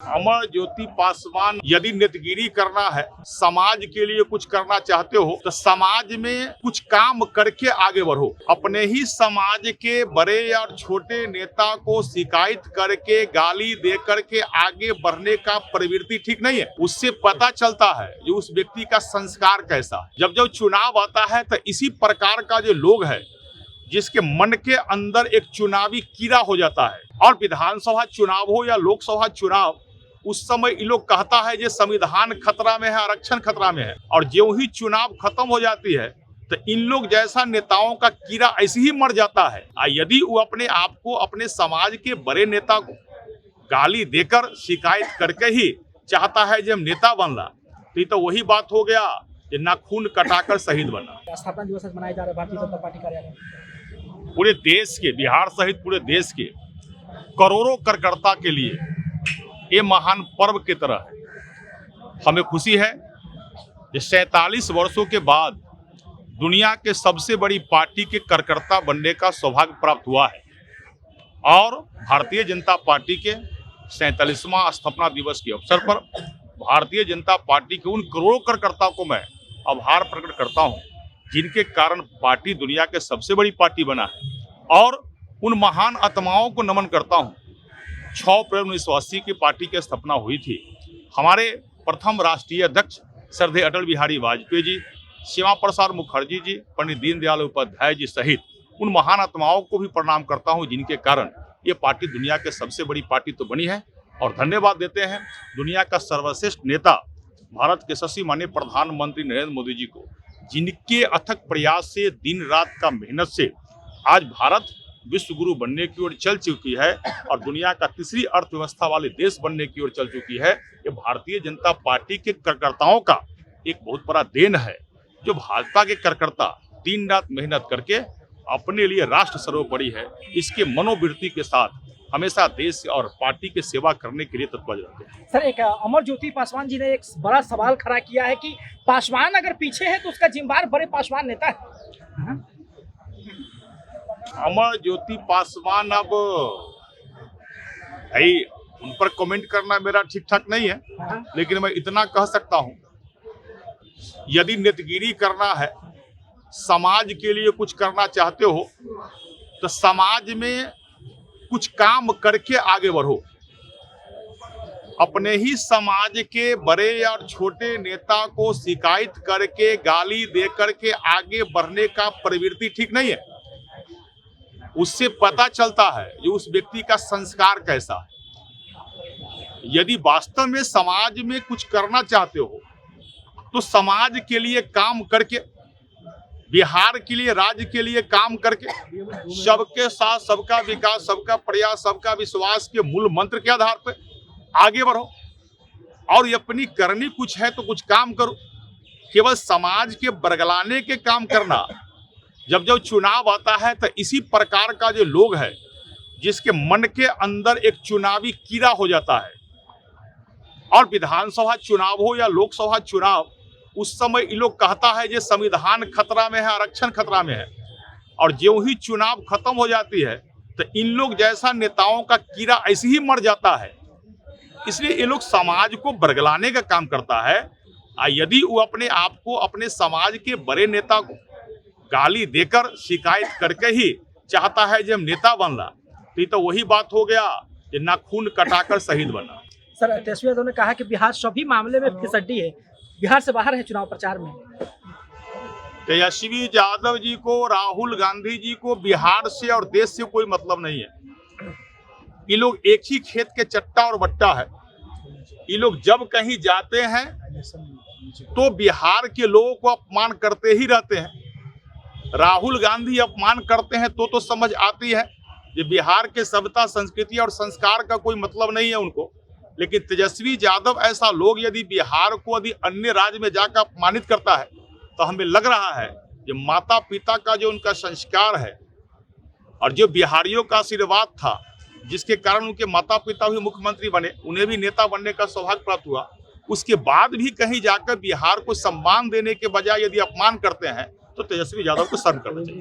अमर ज्योति पासवान, यदि नेतगिरी करना है, समाज के लिए कुछ करना चाहते हो तो समाज में कुछ काम करके आगे बढ़ो। अपने ही समाज के बड़े और छोटे नेता को शिकायत करके, गाली दे करके आगे बढ़ने का प्रवृत्ति ठीक नहीं है। उससे पता चलता है कि उस व्यक्ति का संस्कार कैसा है। जब जब चुनाव आता है तो इसी प्रकार का जो लोग है, जिसके मन के अंदर एक चुनावी कीड़ा हो जाता है, और विधानसभा चुनाव हो या लोकसभा चुनाव, उस समय ये लोग कहता है कि संविधान खतरा में है, आरक्षण खतरा में है। और जो ही चुनाव खत्म हो जाती है तो इन लोग जैसा नेताओं का कीड़ा ऐसे ही मर जाता है। यदि वो अपने आप को, अपने समाज के बड़े नेता को गाली देकर, शिकायत करके ही चाहता है कि हम नेता बनना, तो वही बात हो गया कि नाखून कटाकर शहीद बनना। स्थापना दिवस मनाया जा रहा है भारतीय जनता पार्टी कार्यालय। पूरे देश के, बिहार सहित पूरे देश के करोड़ों कार्यकर्ता के लिए ये महान पर्व की तरह है। हमें खुशी है कि 47 वर्षों के बाद दुनिया के सबसे बड़ी पार्टी के कार्यकर्ता बनने का सौभाग्य प्राप्त हुआ है, और भारतीय जनता पार्टी के 47वां स्थापना दिवस के अवसर पर भारतीय जनता पार्टी के उन करोड़ों कार्यकर्ताओं को मैं आभार प्रकट करता हूं, जिनके कारण पार्टी दुनिया के सबसे बड़ी पार्टी बना है। और उन महान आत्माओं को नमन करता हूं। 6 अप्रैल 1980 की पार्टी की स्थापना हुई थी। हमारे प्रथम राष्ट्रीय अध्यक्ष श्रद्धेय अटल बिहारी वाजपेयी जी, श्यामा प्रसाद मुखर्जी जी, पंडित दीनदयाल उपाध्याय जी सहित उन महान आत्माओं को भी प्रणाम करता हूं, जिनके कारण ये पार्टी दुनिया के सबसे बड़ी पार्टी तो बनी है। और धन्यवाद देते हैं दुनिया का सर्वश्रेष्ठ नेता, भारत के यशस्वी माननीय प्रधानमंत्री नरेंद्र मोदी जी को, जिनके अथक प्रयास से, दिन रात का मेहनत से आज भारत विश्व गुरु बनने की ओर चल चुकी है और दुनिया का तीसरी अर्थव्यवस्था वाले देश बनने की ओर चल चुकी है। ये भारतीय जनता पार्टी के कार्यकर्ताओं का एक बहुत बड़ा देन है, जो भाजपा के कार्यकर्ता दिन रात मेहनत करके अपने लिए राष्ट्र सर्वोपरि है, इसके मनोवृत्ति के साथ हमेशा देश और पार्टी की सेवा करने के लिए तत्पर रहते हैं। सर, एक अमर ज्योति पासवान जी ने एक बड़ा सवाल खड़ा किया है कि पासवान अगर पीछे है तो उसका जिम्मेदार बड़े पासवान नेता है। अमर ज्योति पासवान, अब भाई उन पर कमेंट करना मेरा ठीक ठाक नहीं है, लेकिन मैं इतना कह सकता हूं, यदि नेतगिरी करना है, समाज के लिए कुछ करना चाहते हो तो समाज में कुछ काम करके आगे बढ़ो। अपने ही समाज के बड़े और छोटे नेता को शिकायत करके, गाली दे करके आगे बढ़ने का प्रवृत्ति ठीक नहीं है। उससे पता चलता है कि उस व्यक्ति का संस्कार कैसा है। यदि वास्तव में समाज में कुछ करना चाहते हो तो समाज के लिए काम करके, बिहार के लिए, राज्य के लिए काम करके, सबके साथ सबका विकास, सबका प्रयास, सबका विश्वास के मूल मंत्र के आधार पर आगे बढ़ो। और अपनी करनी कुछ है तो कुछ काम करो। केवल समाज के बरगलाने के काम करना, जब जब चुनाव आता है तो इसी प्रकार का जो लोग है, जिसके मन के अंदर एक चुनावी कीड़ा हो जाता है, और विधानसभा चुनाव हो या लोकसभा चुनाव, उस समय ये लोग कहता है कि संविधान खतरा में है, आरक्षण खतरा में है। और जो ही चुनाव खत्म हो जाती है तो इन लोग जैसा नेताओं का कीड़ा ऐसे ही मर जाता है। इसलिए ये लोग समाज को बरगलाने का काम करता है। यदि वो अपने आप को, अपने समाज के बड़े नेता को गाली देकर, शिकायत करके ही चाहता है कि हम नेता बनना, तो वही बात हो गया कि नाखून कटाकर शहीद बनना। सर, तेजस्वी यादव ने कहा कि बिहार सभी मामले में फिसड्डी है, बिहार से बाहर है चुनाव प्रचार में। तेजस्वी यादव जी को, राहुल गांधी जी को बिहार से और देश से कोई मतलब नहीं है। ये लोग एक ही खेत के चट्टा और बट्टा है। ये लोग जब कहीं जाते हैं तो बिहार के लोगों को अपमान करते ही रहते हैं। राहुल गांधी अपमान करते हैं तो समझ आती है कि बिहार के सभ्यता, संस्कृति और संस्कार का कोई मतलब नहीं है उनको। लेकिन तेजस्वी यादव ऐसा लोग यदि बिहार को, यदि अन्य राज्य में जाकर अपमानित करता है तो हमें लग रहा है कि माता पिता का जो उनका संस्कार है और जो बिहारियों का आशीर्वाद था, जिसके कारण उनके माता पिता भी मुख्यमंत्री बने, उन्हें भी नेता बनने का सौभाग्य प्राप्त हुआ, उसके बाद भी कहीं जाकर बिहार को सम्मान देने के बजाय यदि अपमान करते हैं तो तेजस्वी यादव को शर्म करना चाहिए।